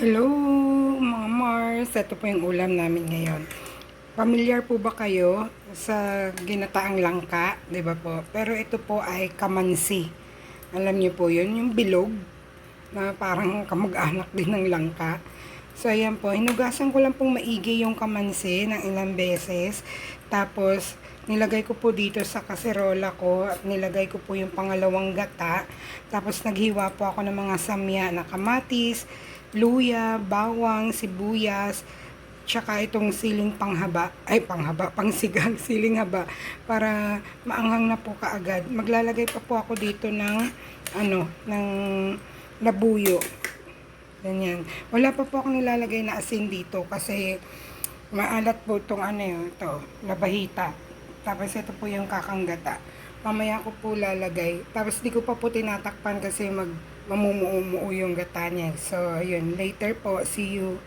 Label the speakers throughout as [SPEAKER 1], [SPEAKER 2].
[SPEAKER 1] Hello mga Mars, ito po yung ulam namin ngayon. Pamilyar po ba kayo sa ginataang langka, 'di ba po? Pero ito po ay kamansi. Alam niyo po 'yun, yung bilog na parang kamag-anak din ng langka. So ayan po, hinugasan ko lang pong maigi yung kamansi ng ilang beses. Tapos nilagay ko po dito sa kaserola ko at nilagay ko po yung pangalawang gata. Tapos naghiwa po ako ng mga samya na kamatis, luya, bawang, sibuyas, tsaka itong siling pangsigang, siling haba, para maanghang na po kaagad. Maglalagay pa po ako dito ng labuyo. Ganyan. Wala pa po akong nilalagay na asin dito kasi maalat po itong ito, labahita. Tapos ito po yung kakanggata. Mamaya ko po lalagay. Tapos di ko pa po tinatakpan kasi mamumuo yung gata niya. So, ayun. Later po. See you.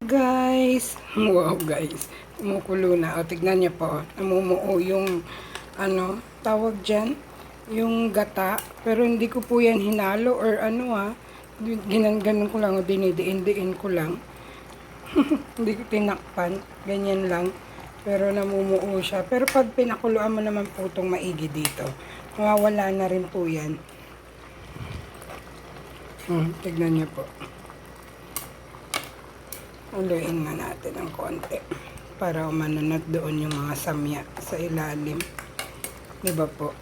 [SPEAKER 1] Guys. Wow, guys. Kumukulo na. O, tignan niyo po. Namumuo yung, tawag dyan. Yung gata. Pero hindi ko po yan hinalo or ginaganon ko lang o dinidiin ko lang. Hindi ko tinakpan. Ganyan lang. Pero namumuo siya. Pero pag pinakuluan mo naman po itong maigi dito, mawawala na rin po yan. Tignan niyo po. Haluin na natin ng konti para umanunod doon yung mga samya sa ilalim. Diba po?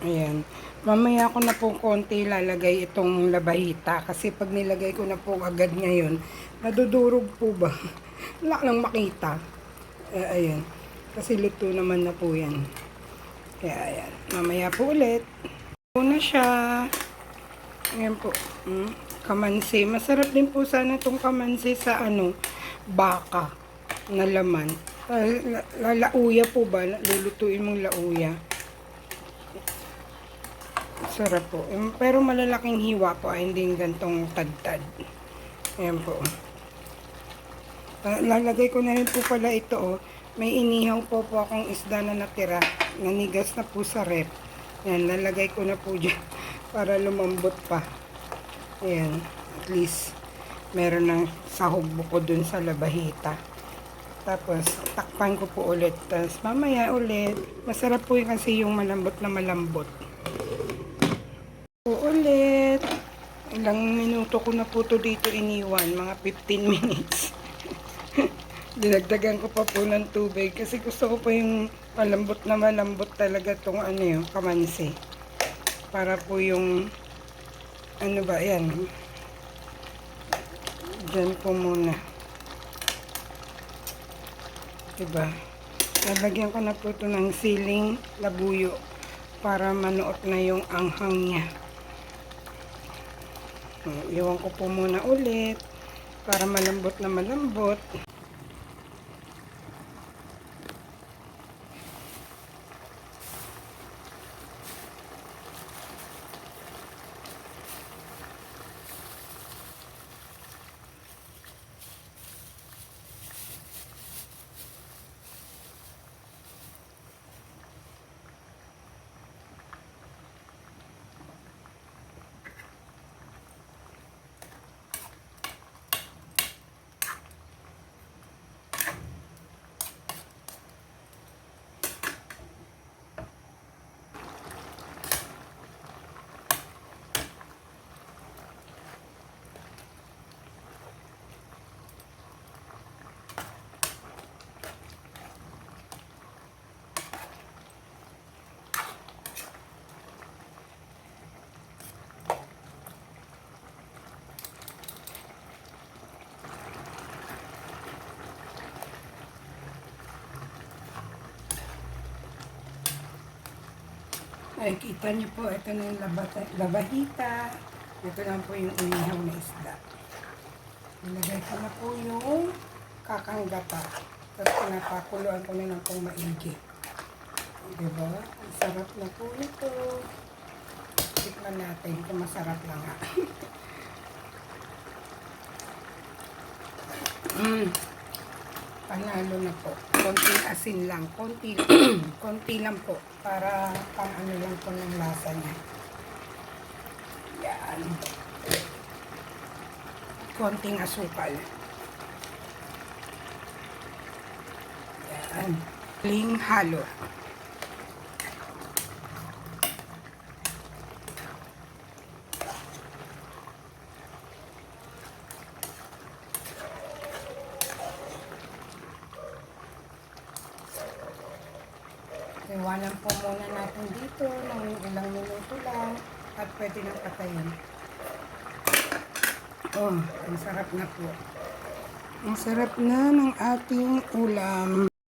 [SPEAKER 1] Ayan. Mamaya ko na po konti lalagay itong labahita kasi pag nilagay ko na po agad ngayon, nadudurog po ba? Wala lang makita. Ayan. Kasi luto naman na po yan. Kaya ayan. Mamaya po ulit. Ito na siya. Ayan po. Kamansi. Masarap din po sana itong kamansi sa baka na laman. Lauya po ba? Lulutuin mong lauya. Sarap po. Pero malalaking hiwa po ay hindi gantong tad-tad. Ayan po. Lalagay ko na rin po pala ito. May inihaw po akong isda na natira. Nanigas na po sa rep. Ayan, lalagay ko na po dyan para lumambot pa. Ayan. At least meron ng sahog buko dun sa labahita. Tapos takpan ko po ulit. Tapos mamaya ulit. Masarap po yun kasi yung malambot na malambot. Ulit. Ilang minuto ko na po to dito iniwan. Mga 15 minutes. Dinagdagan ko pa po ng tubig. Kasi gusto ko po yung malambot na malambot talaga itong kamansi. Para po yung yan. Diyan po muna. Diba? Lalagyan ko na po ito ng siling labuyo para manuot na yung anghang niya. Iwan ko po muna ulit para malambot na malambot. Ay, kita niyo po, ito na yung labahita. Ito lang po yung umihaw na isda. Nilagay ko na po yung kakanggata. Tapos pinapakuluan ko na lang pong maigi. Diba? Ang sarap na po ito. Tikman natin kung masarap lang nga. Panalo na po. Konting asin lang. Konti, konti lang po. Para pang ano lang po ng lasa niya. Yan. Konting asukal. Yan. Ling halo. Iwanan po muna natin dito ng ilang minuto lang at pwede nang patayin. Oh, ang sarap na po. Ang sarap na ng ating ulam.